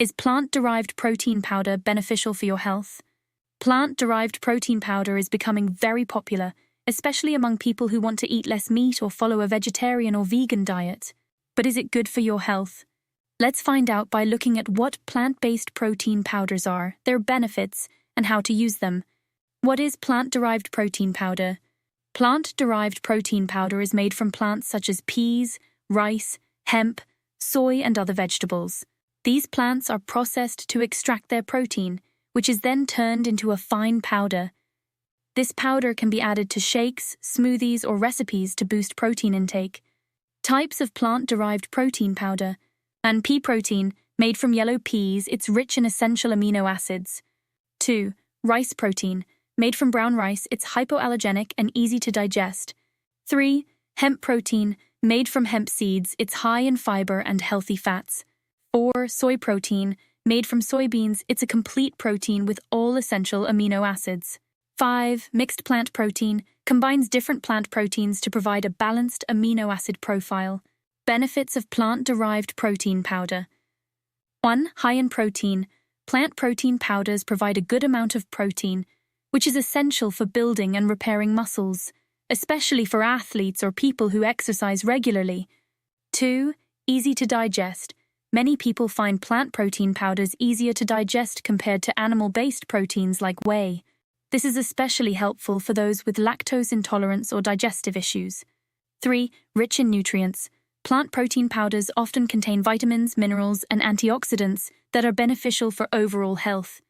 Is plant-derived protein powder beneficial for your health? Plant-derived protein powder is becoming very popular, especially among people who want to eat less meat or follow a vegetarian or vegan diet. But is it good for your health? Let's find out by looking at what plant-based protein powders are, their benefits, and how to use them. What is plant-derived protein powder? Plant-derived protein powder is made from plants such as peas, rice, hemp, soy, and other vegetables. These plants are processed to extract their protein, which is then turned into a fine powder. This powder can be added to shakes, smoothies, or recipes to boost protein intake. Types of plant-derived protein powder. And pea protein, made from yellow peas, it's rich in essential amino acids. 2. Rice protein, made from brown rice, it's hypoallergenic and easy to digest. 3. Hemp protein, made from hemp seeds, it's high in fiber and healthy fats. 4. Soy protein, made from soybeans, it's a complete protein with all essential amino acids. 5. Mixed plant protein, combines different plant proteins to provide a balanced amino acid profile. Benefits of plant-derived protein powder. 1. High in protein. Plant protein powders provide a good amount of protein, which is essential for building and repairing muscles, especially for athletes or people who exercise regularly. 2. Easy to digest. Many people find plant protein powders easier to digest compared to animal-based proteins like whey. This is especially helpful for those with lactose intolerance or digestive issues. 3. Rich in nutrients. Plant protein powders often contain vitamins, minerals, and antioxidants that are beneficial for overall health.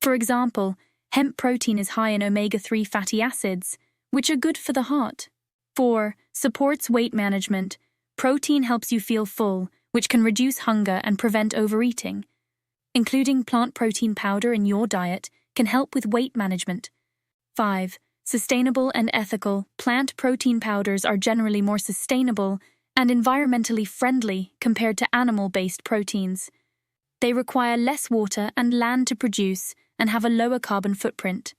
For example, hemp protein is high in omega-3 fatty acids, which are good for the heart. 4. Supports weight management. Protein helps you feel full, which can reduce hunger and prevent overeating. Including plant protein powder in your diet can help with weight management. 5. Sustainable and ethical. Plant protein powders are generally more sustainable and environmentally friendly compared to animal-based proteins. They require less water and land to produce and have a lower carbon footprint.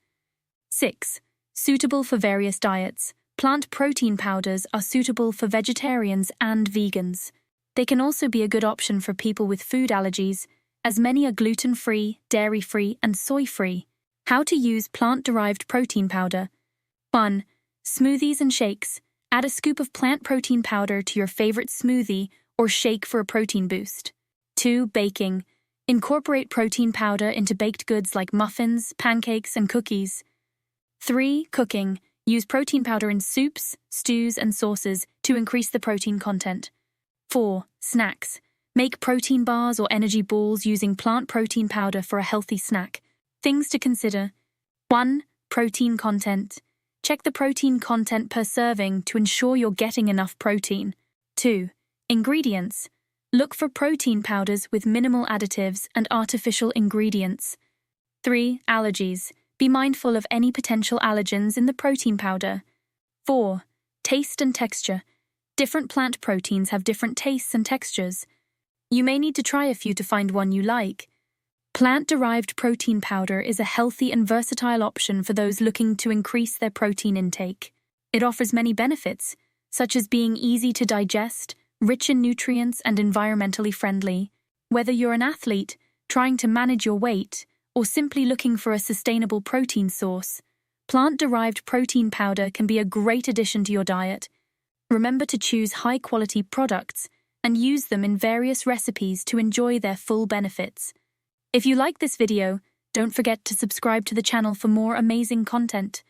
6. Suitable for various diets. Plant protein powders are suitable for vegetarians and vegans. They can also be a good option for people with food allergies, as many are gluten-free, dairy-free, and soy-free. How to use plant-derived protein powder. 1. Smoothies and shakes. Add a scoop of plant protein powder to your favorite smoothie or shake for a protein boost. 2. Baking. Incorporate protein powder into baked goods like muffins, pancakes, and cookies. 3. Cooking. Use protein powder in soups, stews, and sauces to increase the protein content. 4. Snacks. Make protein bars or energy balls using plant protein powder for a healthy snack. Things to consider. 1. Protein content. Check the protein content per serving to ensure you're getting enough protein. 2. Ingredients. Look for protein powders with minimal additives and artificial ingredients. 3. Allergies. Be mindful of any potential allergens in the protein powder. 4. Taste and texture. Different plant proteins have different tastes and textures. You may need to try a few to find one you like. Plant-derived protein powder is a healthy and versatile option for those looking to increase their protein intake. It offers many benefits, such as being easy to digest, rich in nutrients, and environmentally friendly. Whether you're an athlete, trying to manage your weight, or simply looking for a sustainable protein source, plant-derived protein powder can be a great addition to your diet. Remember to choose high-quality products and use them in various recipes to enjoy their full benefits. If you like this video, don't forget to subscribe to the channel for more amazing content.